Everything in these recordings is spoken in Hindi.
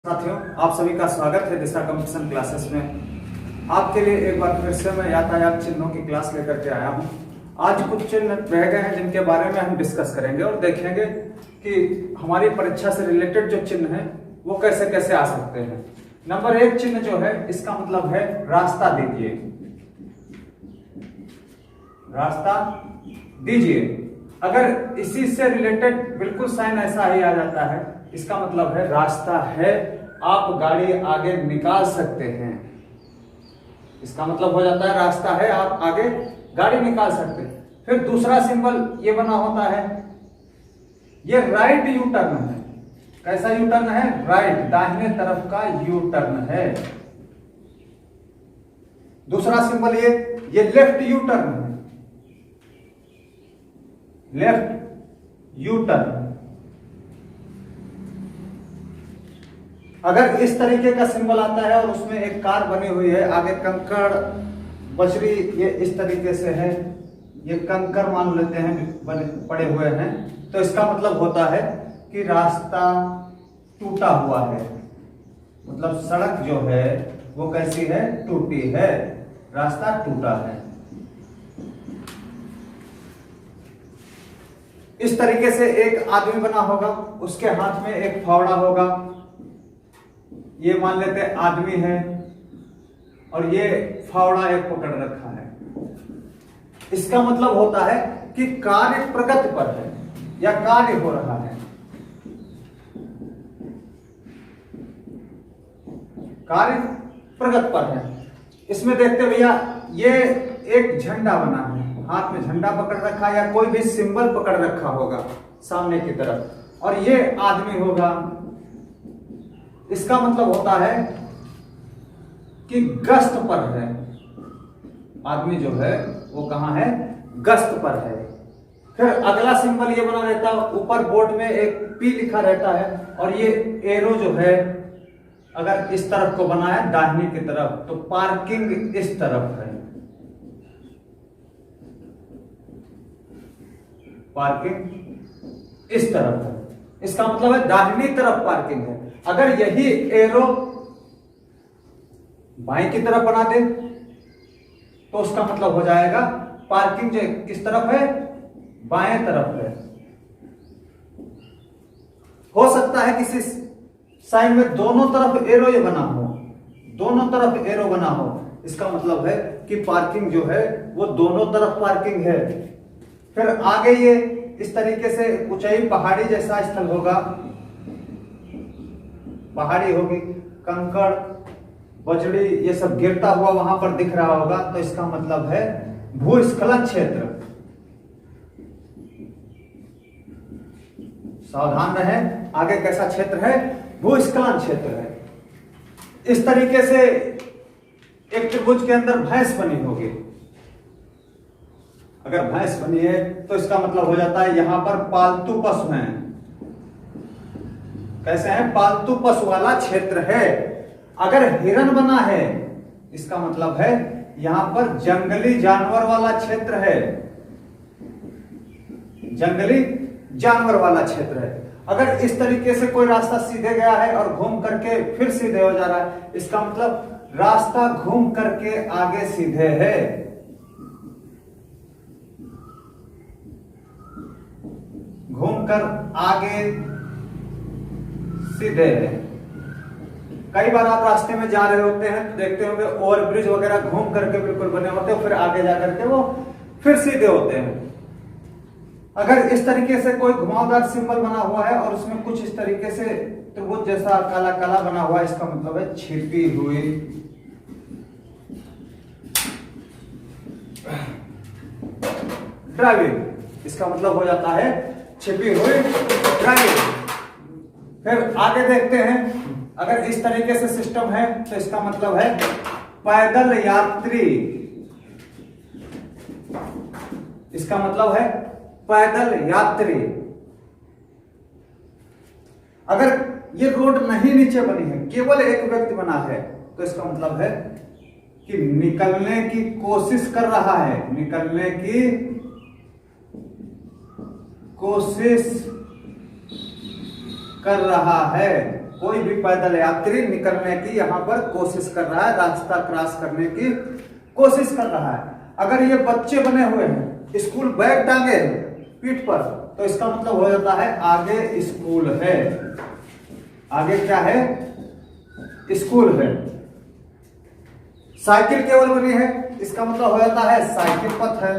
साथियों, आप सभी का स्वागत है दिशा कंपटीशन क्लासेस में। आपके लिए एक बार फिर से मैं यातायात चिन्हों की क्लास लेकर के आया हूं। आज कुछ चिन्ह रह गए हैं जिनके बारे में हम डिस्कस करेंगे और देखेंगे कि हमारी परीक्षा से रिलेटेड जो चिन्ह हैं वो कैसे कैसे आ सकते हैं। नंबर 1 चिन्ह जो है, इसका मतलब है रास्ता दीजिए। रास्ता दीजिए। अगर इसी से रिलेटेड बिल्कुल साइन ऐसा ही आ जाता है, इसका मतलब है रास्ता है, आप गाड़ी आगे निकाल सकते हैं। इसका मतलब हो जाता है रास्ता है, आप आगे गाड़ी निकाल सकते हैं। फिर दूसरा सिंबल ये बना होता है, ये राइट यू टर्न है। कैसा यू टर्न है? राइट, दाहिने तरफ का यू टर्न है। दूसरा सिंबल ये लेफ्ट यू टर्न है। Left U turn. अगर इस तरीके का सिंबल आता है और उसमें एक कार बनी हुई है, आगे कंकड़ बजरी ये इस तरीके से है, ये कंकड़ मान लेते हैं बने पड़े हुए हैं, तो इसका मतलब होता है कि रास्ता टूटा हुआ है। मतलब सड़क जो है वो कैसी है? टूटी है, रास्ता टूटा है। इस तरीके से एक आदमी बना होगा, उसके हाथ में एक फावड़ा होगा, ये मान लेते हैं आदमी है और ये फावड़ा एक पकड़ रखा है। इसका मतलब होता है कि कार्य प्रगति पर है या कार्य हो रहा है। कार्य प्रगति पर है। इसमें देखते भैया, ये एक झंडा बना है, हाथ में झंडा पकड़ रखा है या कोई भी सिंबल पकड़ रखा होगा सामने की तरफ, और ये आदमी होगा। इसका मतलब होता है कि गश्त पर है। आदमी जो है वो कहां है? गश्त पर है। फिर अगला सिंबल ये बना रहता है, ऊपर बोर्ड में एक पी लिखा रहता है और ये एरो जो है अगर इस तरफ को बना है दाहिने की तरफ, तो पार्किंग इस तरफ है। पार्किंग इस तरफ है। इसका मतलब है दाहिनी तरफ पार्किंग है। अगर यही एरो बाएं की तरफ बना दे तो उसका मतलब हो जाएगा पार्किंग जो किस तरफ है? बाएं तरफ है। हो सकता है किसी साइड में दोनों तरफ एरो ये बना हो, दोनों तरफ एरो बना हो, इसका मतलब है कि पार्किंग जो है वो दोनों तरफ पार्किंग है। फिर आगे ये इस तरीके से ऊंचाई पहाड़ी जैसा स्थल होगा, पहाड़ी होगी, कंकड़ बजड़ी ये सब गिरता हुआ वहां पर दिख रहा होगा, तो इसका मतलब है भूस्खलन क्षेत्र। सावधान रहें, आगे कैसा क्षेत्र है? भूस्खलन क्षेत्र है। इस तरीके से एक त्रिभुज के अंदर भैंस बनी होगी। अगर भैंस बनी है तो इसका मतलब हो जाता है यहां पर पालतू पशु हैं। कैसे हैं? पालतू पशु वाला क्षेत्र है। अगर हिरण बना है, इसका मतलब है यहां पर जंगली जानवर वाला क्षेत्र है। जंगली जानवर वाला क्षेत्र है। अगर इस तरीके से कोई रास्ता सीधे गया है और घूम करके फिर सीधे हो जा रहा है, इसका मतलब रास्ता घूम करके आगे सीधे है। घूमकर आगे सीधे है। कई बार आप रास्ते में जा रहे होते हैं तो देखते होंगे ओवरब्रिज वगैरह घूम करके बिल्कुल बने होते हैं, फिर आगे जाकर के वो फिर सीधे होते हैं। अगर इस तरीके से कोई घुमावदार सिंबल बना हुआ है और उसमें कुछ इस तरीके से त्रिभुज जैसा काला काला बना हुआ है, इसका मतलब है छिपी हुई ड्राइविंग। इसका मतलब हो जाता है छिपी हुई ड्राइविंग। फिर आगे देखते हैं, अगर इस तरीके से सिस्टम है तो इसका मतलब है पैदल यात्री। इसका मतलब है पैदल यात्री। अगर ये रोड नहीं नीचे बनी है, केवल एक व्यक्ति बना है, तो इसका मतलब है कि निकलने की कोशिश कर रहा है। निकलने की कोशिश कर रहा है। कोई भी पैदल यात्री निकलने की यहाँ पर कोशिश कर रहा है, रास्ता क्रॉस करने की कोशिश कर रहा है। अगर ये बच्चे बने हुए हैं, स्कूल बैग टांगे पीठ पर, तो इसका मतलब हो जाता है आगे स्कूल है। आगे क्या है? स्कूल है। साइकिल केवल बनी है, इसका मतलब हो जाता है साइकिल पथ है।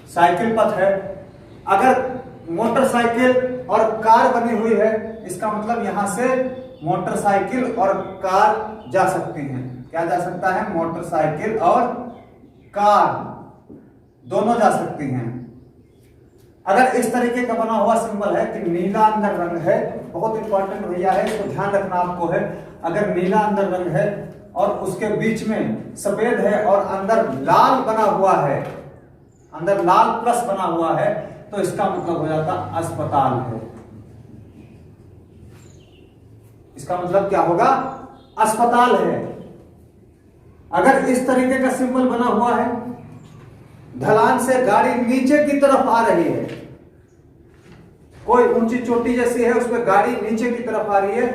साइकिल पथ है। अगर मोटरसाइकिल और कार बनी हुई है, इसका मतलब यहां से मोटरसाइकिल और कार जा सकती हैं। क्या जा सकता है? मोटरसाइकिल और कार दोनों जा सकती हैं। अगर इस तरीके का बना हुआ सिंबल है कि नीला अंदर रंग है, बहुत इंपॉर्टेंट भैया है, इसको ध्यान रखना आपको है। अगर नीला अंदर रंग है और उसके बीच में सफेद है और अंदर लाल बना हुआ है, अंदर लाल प्लस बना हुआ है, तो इसका मतलब हो जाता अस्पताल है। इसका मतलब क्या होगा? अस्पताल है। अगर इस तरीके का सिंबल बना हुआ है, ढलान से गाड़ी नीचे की तरफ आ रही है, कोई ऊंची चोटी जैसी है, उसमें गाड़ी नीचे की तरफ आ रही है,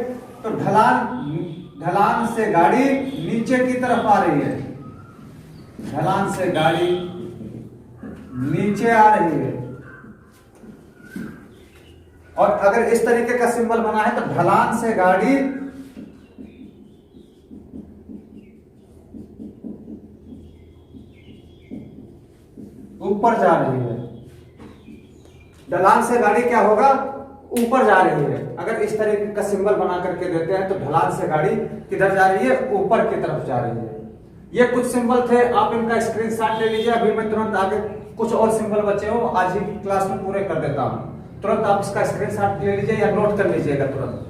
तो ढलान से गाड़ी नीचे की तरफ आ रही है। ढलान से गाड़ी नीचे आ रही है। और अगर इस तरीके का सिंबल बना है, तो ढलान से गाड़ी ऊपर जा रही है। ढलान से गाड़ी क्या होगा? ऊपर जा रही है। अगर इस तरीके का सिंबल बना करके देते हैं, तो ढलान से गाड़ी किधर जा रही है? ऊपर की तरफ जा रही है। ये कुछ सिंबल थे, आप इनका स्क्रीनशॉट ले लीजिए। अभी मैं तुरंत आगे कुछ और सिंबल बचे हो, आज ही क्लास में पूरे कर देता हूं। तुरंत आप इसका स्क्रीनशॉट ले लीजिए या नोट कर लीजिएगा तुरंत।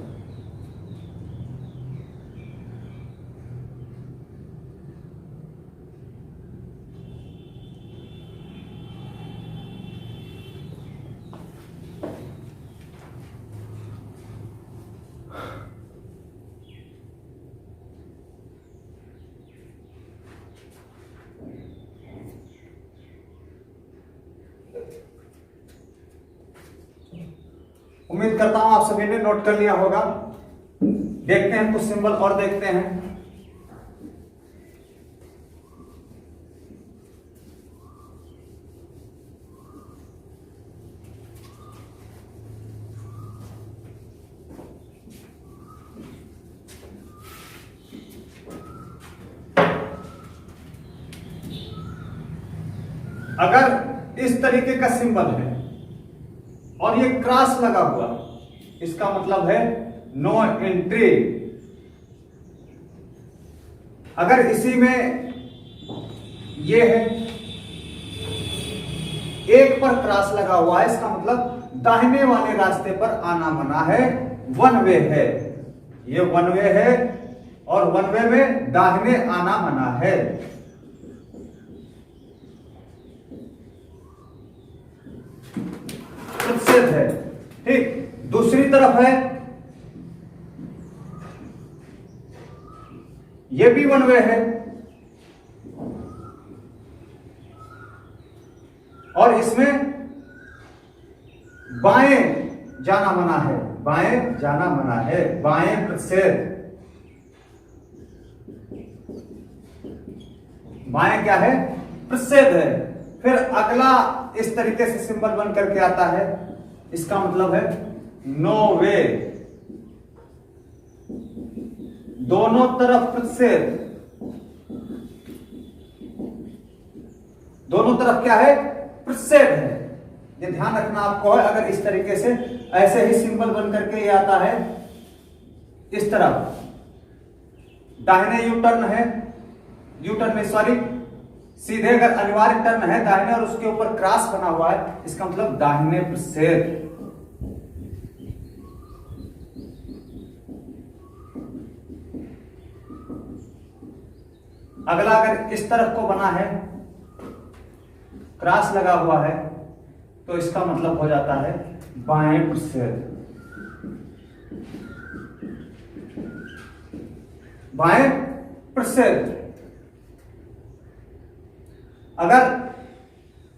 उम्मीद करता हूं आप सभी ने नोट कर लिया होगा। देखते हैं कुछ सिंबल और देखते हैं। अगर इस तरीके का सिंबल है और ये क्रॉस लगा हुआ, इसका मतलब है नो एंट्री। अगर इसी में ये है, एक पर क्रॉस लगा हुआ है, इसका मतलब दाहिने वाले रास्ते पर आना मना है, वन वे है। ये वन वे है और वन वे में दाहिने आना मना है। प्रतिषेध है। ठीक, दूसरी तरफ है, ये भी वन वे है और इसमें बाएं जाना मना है, बाएं जाना मना है, बाएं प्रतिषेध। बाएं क्या है? प्रतिषेध है। फिर अगला इस तरीके से सिंबल बन करके आता है, इसका मतलब है नो वे। दोनों तरफ प्रतिषेध। दोनों तरफ क्या है? प्रतिषेध है। ये ध्यान रखना आपको है। अगर इस तरीके से ऐसे ही सिंबल बन करके ये आता है, इस तरफ दाहिने यू टर्न है, यू टर्न में सॉरी सीधे अगर अनिवार्य टर्न है दाहिने और उसके ऊपर क्रॉस बना हुआ है, इसका मतलब दाहिने प्रतिषेध। अगला अगर इस तरफ को बना है, क्रॉस लगा हुआ है, तो इसका मतलब हो जाता है बाएं प्रतिषेध। बाएं प्रतिषेध। अगर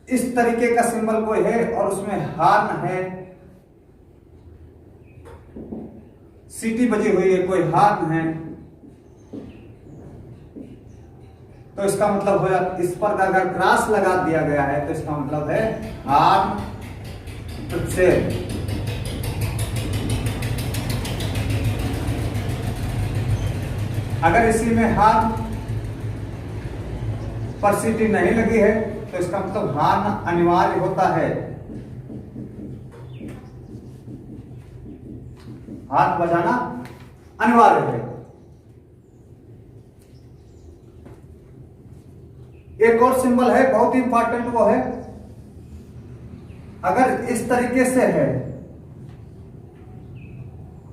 इस तरीके का सिंबल कोई है और उसमें हार्न है, सीटी बजी हुई है, कोई हाथ है, तो इसका मतलब हो जाता, इस पर अगर क्रॉस लगा दिया गया है तो इसका मतलब है आर्म प्रतिषेध। अगर इसी में हाथ पर सीटी नहीं लगी है तो इसका मतलब हाथ अनिवार्य होता है, हाथ बजाना अनिवार्य है। एक और सिंबल है बहुत ही इंपॉर्टेंट, वो है अगर इस तरीके से है,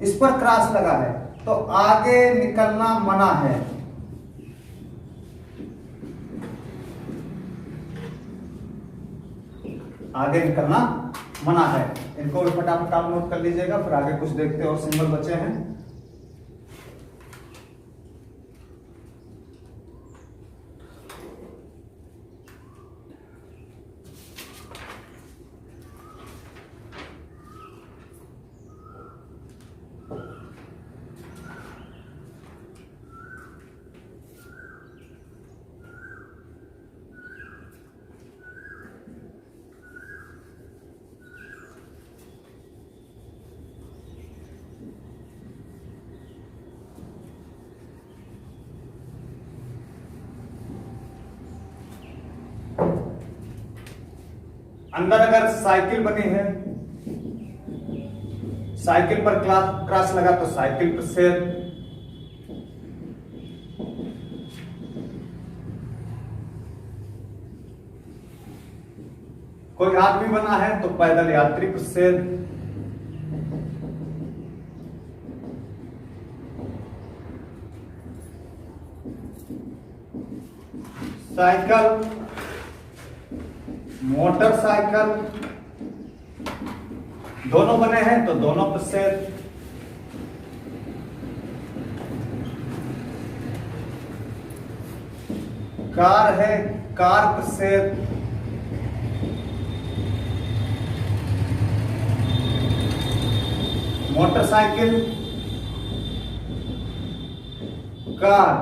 इस पर क्रॉस लगा है तो आगे निकलना मना है। आगे निकलना मना है। इनको भी फटाफट आप नोट कर लीजिएगा, फिर आगे कुछ देखते हैं और सिंबल बचे हैं। अंदर अगर साइकिल बनी है, साइकिल पर क्रॉस लगा तो साइकिल पर से, कोई आदमी बना है तो पैदल यात्री पर से, साइकिल, मोटरसाइकिल, दोनों बने हैं तो दोनों पर से, कार है, कार पर से, मोटरसाइकिल, कार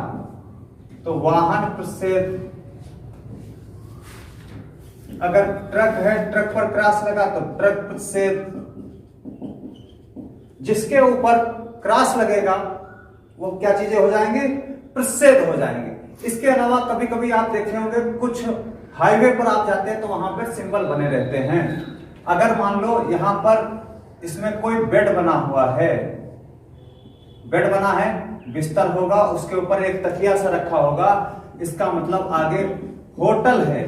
तो वाहन पर से, अगर ट्रक है, ट्रक पर क्रॉस लगा तो ट्रक पर से, जिसके ऊपर क्रॉस लगेगा वो क्या चीजें हो जाएंगे, प्रच्छेद हो जाएंगे। इसके अलावा कभी कभी आप देखे होंगे कुछ हाईवे पर आप जाते हैं तो वहां पर सिंबल बने रहते हैं। अगर मान लो यहां पर इसमें कोई बेड बना हुआ है, बेड बना है, बिस्तर होगा, उसके ऊपर एक तकिया सा रखा होगा, इसका मतलब आगे होटल है,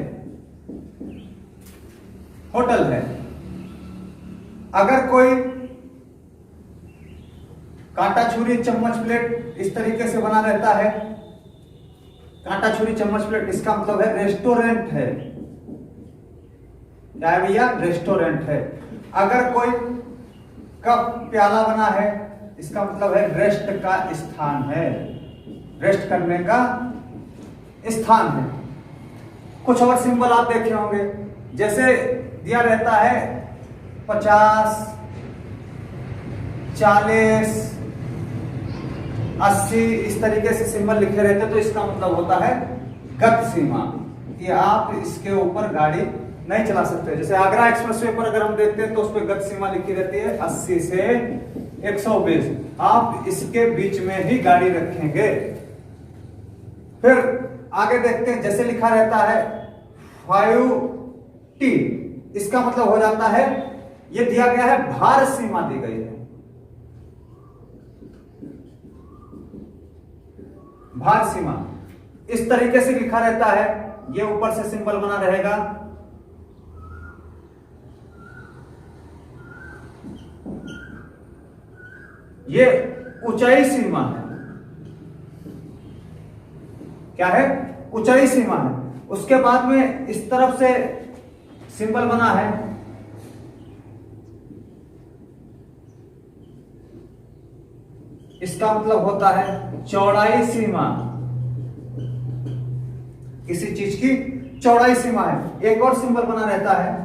होटल है। अगर कोई कांटा छुरी चम्मच प्लेट इस तरीके से बना रहता है, कांटा छुरी चम्मच प्लेट, इसका मतलब है रेस्टोरेंट है। क्या है भैया, रेस्टोरेंट है। अगर कोई कप प्याला बना है, इसका मतलब है रेस्ट का स्थान है, रेस्ट करने का स्थान है। कुछ और सिंबल आप देखे होंगे, जैसे दिया रहता है 50, 40, 80, इस तरीके से सिंबल लिखे रहते हैं तो इसका मतलब होता है गति सीमा, कि आप इसके ऊपर गाड़ी नहीं चला सकते। जैसे आगरा एक्सप्रेसवे पर अगर हम देखते हैं तो उस पर गति सीमा लिखी रहती है 80 से 120, आप इसके बीच में ही गाड़ी रखेंगे। फिर आगे देखते हैं, जैसे लिखा रहता है 5T, इसका मतलब हो जाता है, ये दिया गया है भार सीमा दी गई है, भार सीमा इस तरीके से लिखा रहता है, ये ऊपर से सिंबल बना रहेगा। ये ऊंचाई सीमा है, क्या है, ऊंचाई सीमा है। उसके बाद में इस तरफ से सिंबल बना है, इसका मतलब होता है चौड़ाई सीमा, किसी चीज की चौड़ाई सीमा है। एक और सिंबल बना रहता है,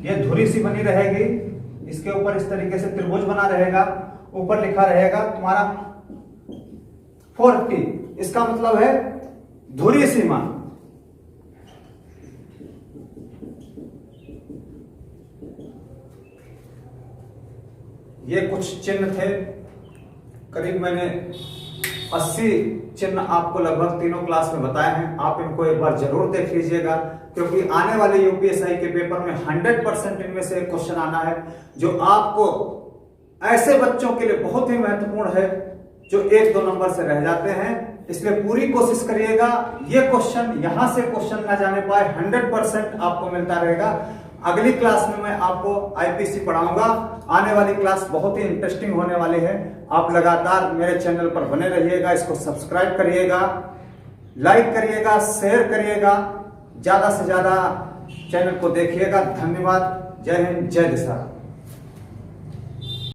ये धुरी सी बनी रहेगी, इसके ऊपर इस तरीके से त्रिभुज बना रहेगा, ऊपर लिखा रहेगा तुम्हारा 40, इसका मतलब है धुरी सीमा। ये कुछ चिन्ह थे, करीब मैंने 80 चिन्ह आपको लगभग तीनों क्लास में बताए हैं। आप इनको एक बार जरूर देख लीजिएगा, क्योंकि आने वाले यूपीएसआई के पेपर में 100% इनमें से एक क्वेश्चन आना है जो आपको ऐसे बच्चों के लिए बहुत ही महत्वपूर्ण है जो 1-2 नंबर से रह जाते हैं। इसलिए पूरी कोशिश करिएगा ये क्वेश्चन, यहां से क्वेश्चन ना जाने पाए, 100% आपको मिलता रहेगा। अगली क्लास में मैं आपको आईपीसी पढ़ाऊंगा। आने वाली क्लास बहुत ही इंटरेस्टिंग होने वाली है। आप लगातार मेरे चैनल पर बने रहिएगा, इसको सब्सक्राइब करिएगा, लाइक करिएगा, शेयर करिएगा, ज्यादा से ज्यादा चैनल को देखिएगा। धन्यवाद। जय हिंद, जय दिशा।